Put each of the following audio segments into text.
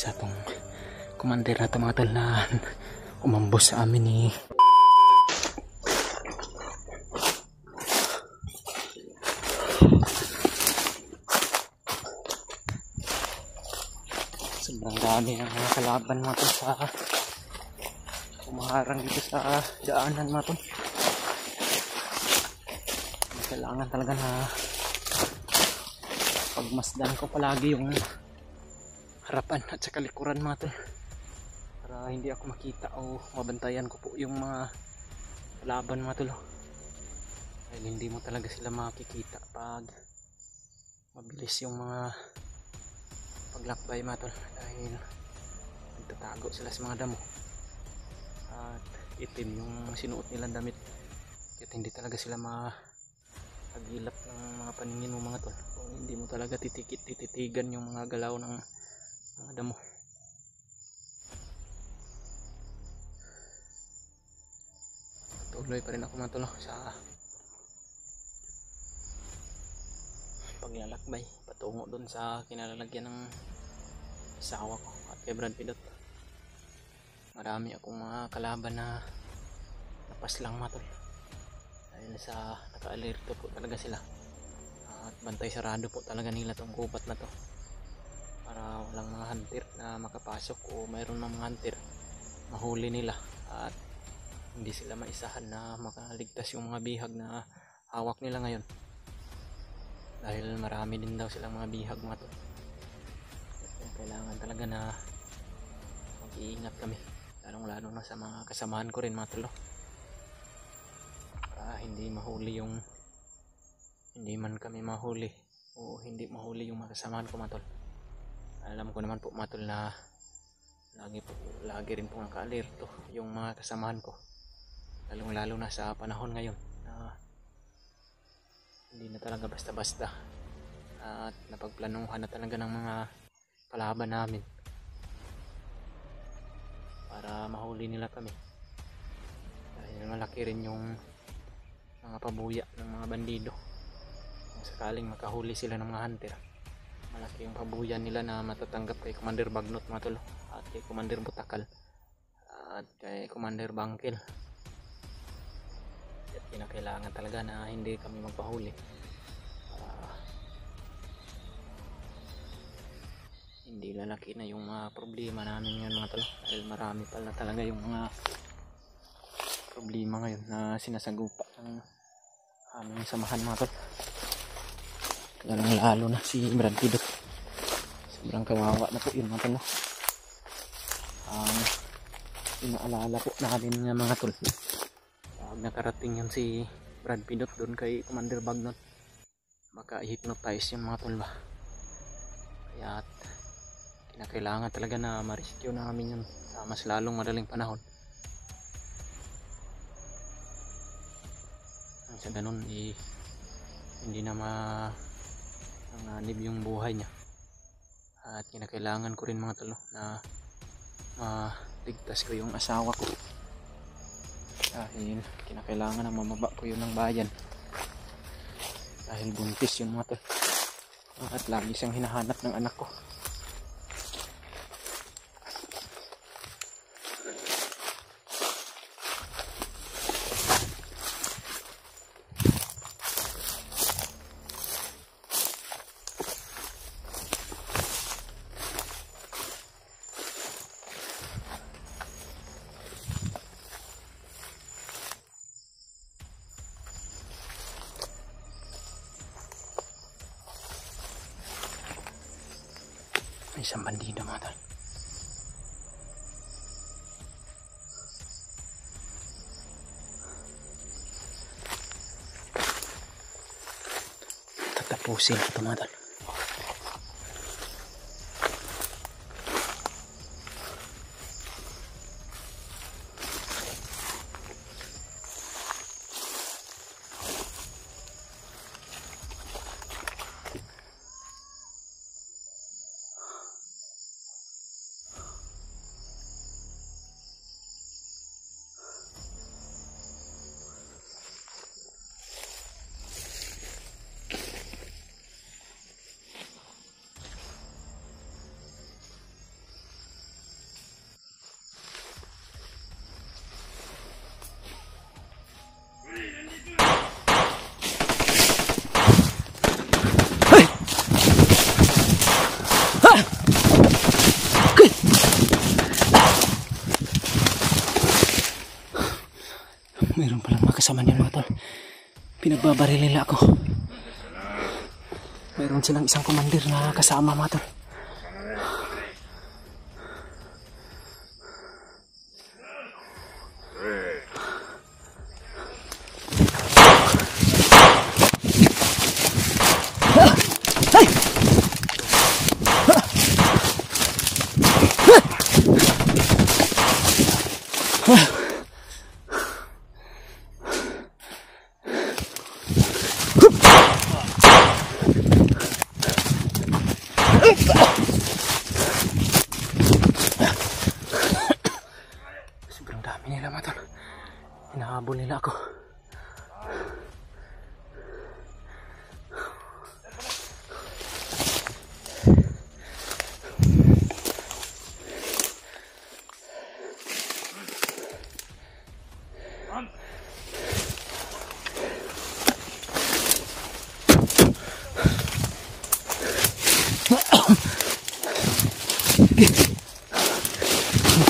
Isa tong commander na tumatal na umambos sa amin eh. Sobrang dami ng mga kalaban mga tol sa umaharang dito sa daanan mga tol. Kailangan talaga na pagmasdan ko palagi yung harapan at sa kalikuran mga tol, para hindi ako makita o mabantayan ko po yung mga kalaban mga tol, dahil hindi mo talaga sila makikita pag mabilis yung mga paglakbay mga tol, dahil nagtatago sila sa mga damo at itim yung sinuot nilang damit, kaya hindi talaga sila agilap ng mga paningin mo mga tol kung hindi mo talaga tititigan yung mga galaw ng mga damo. Tuloy pa rin ako mga tol sa paglalakbay patungo dun sa kinalalagyan ng isawa ko at kay Brad Pidot. Marami akong mga kalaban na napas lang mga tol, dahil sa naka-alerto po talaga sila at bantay sarado po talaga nila tong gubat na to para walang mga hunter na makapasok o mayroon ng mga hunter mahuli nila at hindi sila maisahan na makaligtas yung mga bihag na hawak nila ngayon, dahil marami din daw silang mga bihag mga to. Kailangan talaga na mag-iingat kami, lalong lalo na sa mga kasamahan ko rin mga tolo, para hindi mahuli yung hindi man kami mahuli o hindi mahuli yung mga kasamahan ko mga tol. Alam ko naman po mga tol na lagi rin po naka-alerto yung mga kasamahan ko, lalong lalo na sa panahon ngayon na hindi na talaga basta-basta at napagplanuhan na talaga ng mga kalaban namin para mahuli nila kami, dahil malaki rin yung mga pabuya ng mga bandido kung sakaling makahuli sila ng mga hunter. Malaki yung pabuya nila na matatanggap kay Commander Bagnot mga tol at kay Commander Butakal at kay Commander Bangkel. At kinakailangan talaga na hindi kami magpahuli, hindi lalaki na yung mga problema namin ngayon mga tol, dahil marami pala talaga yung mga problema ngayon na sinasagupa ng aming samahan mga tol, lalo na si Brad Pidot. Sobrang kawawa na po yun mga tol. Inaalala po natin nga mga tol, pag nakarating yun si Brad Pidot doon kay Commander Bagnot, baka hypnotize yun mga tol ba, kaya kinakailangan talaga na ma-rescue namin yun sa mas lalong madaling panahon. Sa ganun hindi na manganib yung buhay niya, at kinakailangan ko rin mga tol na maligtas ko yung asawa ko, dahil kinakailangan na mamaba ko yun ng bayan, dahil buntis yun mga tol at lagi siyang hinahanap ng anak ko. Isang bandido mga tol. Tatapusin ito mga tol. Pinagbabaril nila ako. Mayroon silang isang commander na kasama mga tol. Sobrang dami nila mga tol. Hinahabol nila ako.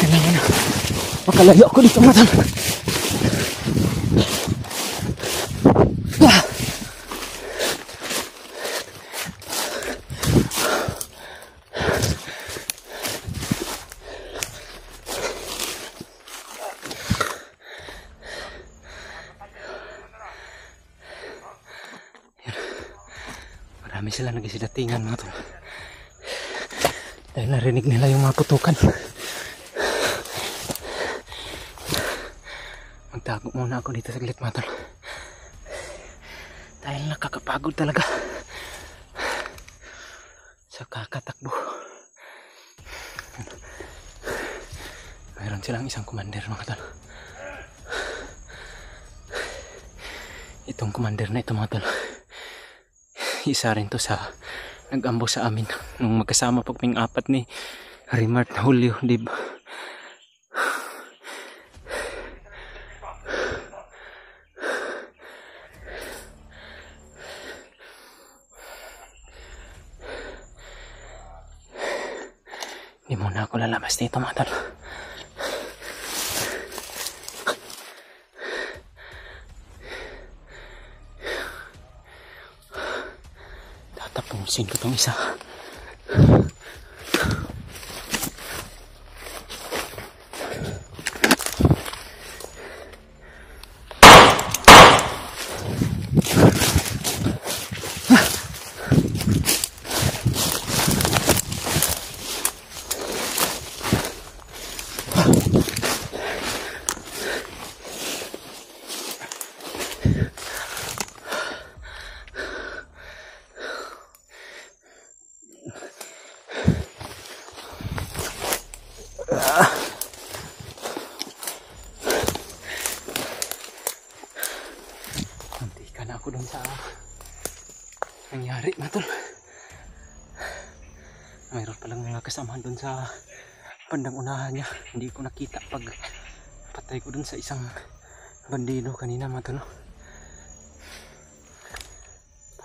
Kailangan na makalayo ako dito mga tol. Marami sila nagisidatingan mga tol. Dahil narinig nila yung mga putukan. Magtago muna ako dito saglit mga tol. Dahil nakakapagod talaga sa kakatakbo. Mayroon silang isang commander mga tol. Itong commander na ito mga tol, isa rin to sa nag-ambo sa amin nung magkasama pag ping-apat ni Rimart Julio Dib. Hindi muna ako lalabas dito mga tol. Tatapusin ko itong isa. Nantikan ako dun sa nangyari mga tol. Mayroon palang mga kasamahan dun sa bandang unahan niya. Hindi ko nakita pag patay ko dun sa isang bandido kanina mga tol.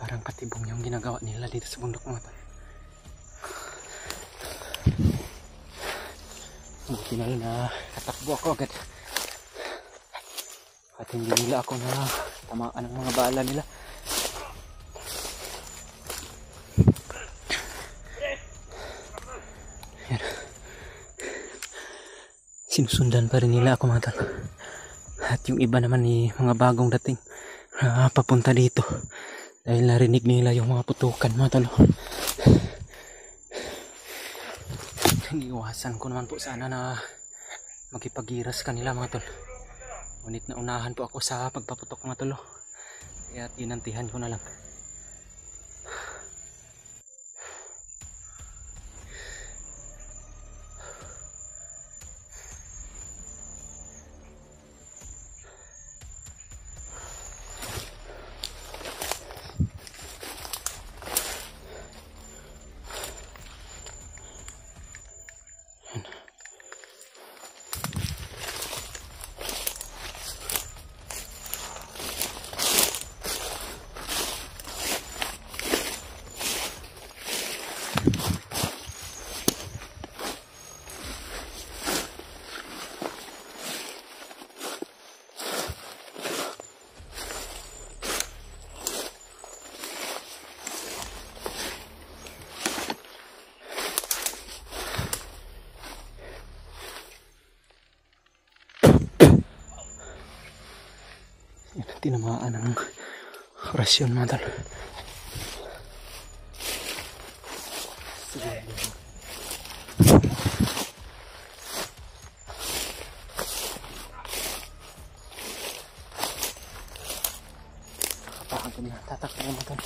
Parang katibong yung ginagawa nila dito sa bundok mga tol. Buti na lang na katakbo ako agad. At hindi nila ako na tamaan ng mga bala nila. Yan. Sinusundan pa rin nila ako mga tol. At yung iba naman ni mga bagong dating papunta dito. Dahil narinig nila yung mga putukan mga tol. Iniwasan ko naman po sana na makipagiras kanila mga tol. Ngunit naunahan po ako sa pagpaputok mga tol. Kaya tinantihan ko na lang. tinamaan ng rasyon mga tol. Nakapagod na, tatakbo mga tol.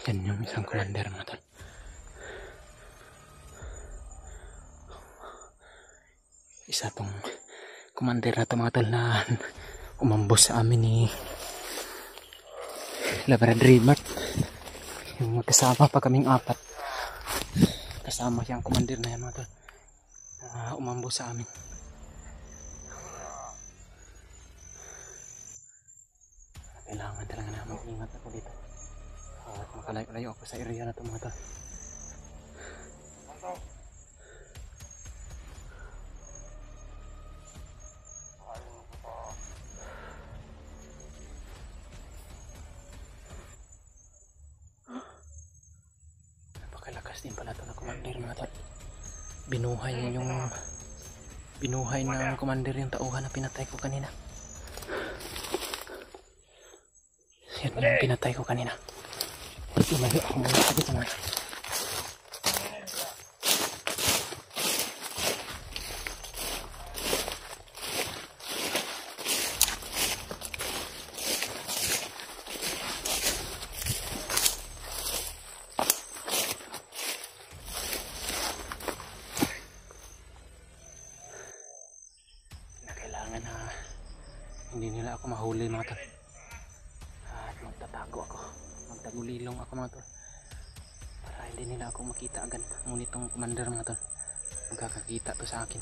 Yan yung isang commander mga tol. Isa tong commander na to mga tol na umambos sa amin ni Labrador Reaver. Yung magkasama pa kaming apat. Kasama siyang commander na yan mga tol. Umambos sa amin. Kailangan talaga na mag-ingat ako dito. At makalayo-layo ako sa area na ito mga tol. Napakalakas din pala ito na commander mga tol. Binuhay ng commander yung tauhan na pinatay ko kanina. Yan yung pinatay ko kanina. Lumayo ako muna sa dito mga. Kailangan na hindi nila ako mahuli mga tol. At magtatago ako. Magtagulilong ako mga tol. Para hindi nila ako makita agad. Ngunit itong commander mga tol, magkakakita to sa akin.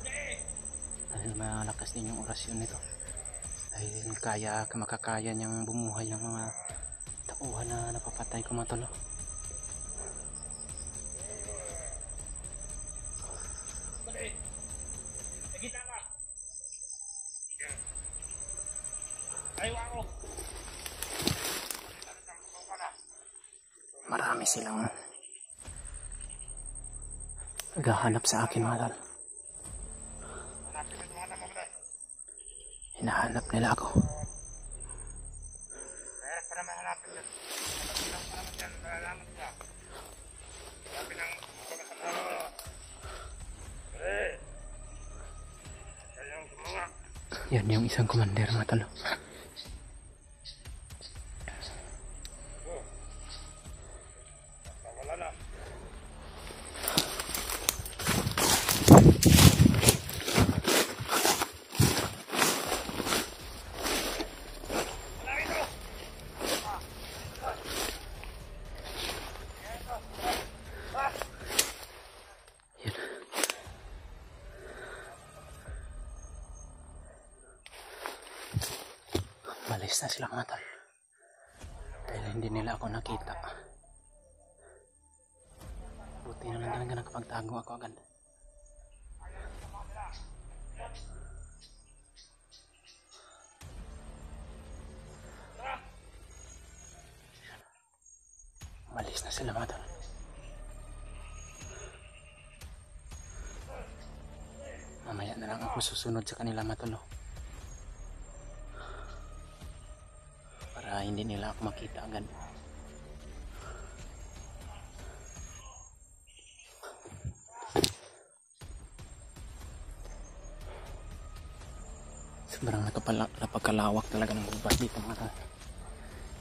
Dahil malakas din yung orasyon nito. Dahil makakaya niyang bumuhay ng mga tauhan na napapatay ko mga tol. Marami silang naghahanap sa akin mga tol. Hinahanap nila ako. Yan yung isang commander mga tol. Malis na sila mga tol. Dahil hindi nila ako nakita. Buti na lang talaga nakapagtago ako agad. Malis na sila mga tol. Mamaya na lang ako susunod sa kanila mga tol. Para hindi nila ako makita agad. Sobrang napagkalawak talaga ng gubat dito mga tol.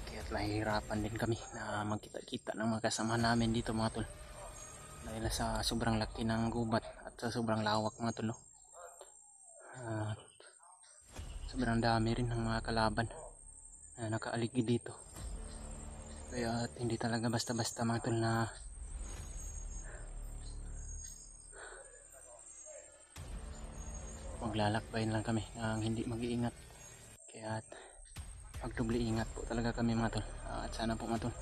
Kaya't mahihirapan din kami na magkita-kita ng mga kasama namin dito mga tol. Dahil sa sobrang laki ng gubat at sa sobrang lawak mga tol. Sobrang dami rin ng mga kalaban na nakaaligid dito. Kaya hindi talaga basta-basta mga tol na maglalakbayin lang kami ng hindi mag-iingat. Kaya magdubli ingat po talaga kami mga tol. At sana po mga tol,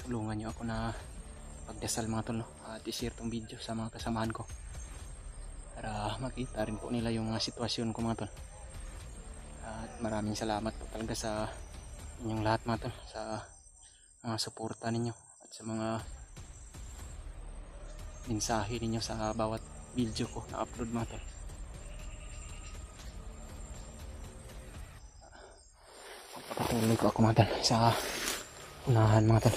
tulungan nyo ako na pagdasal mga tol, at i-share tong video sa mga kasamahan ko para makita rin po nila yung sitwasyon ko mga tol. At maraming salamat po talaga sa inyong lahat mga tol, sa mga suporta ninyo at sa mga mensahe ninyo sa bawat video ko na upload mga tol. Pagpapatuloy ko ako mga tol sa unahan mga tol.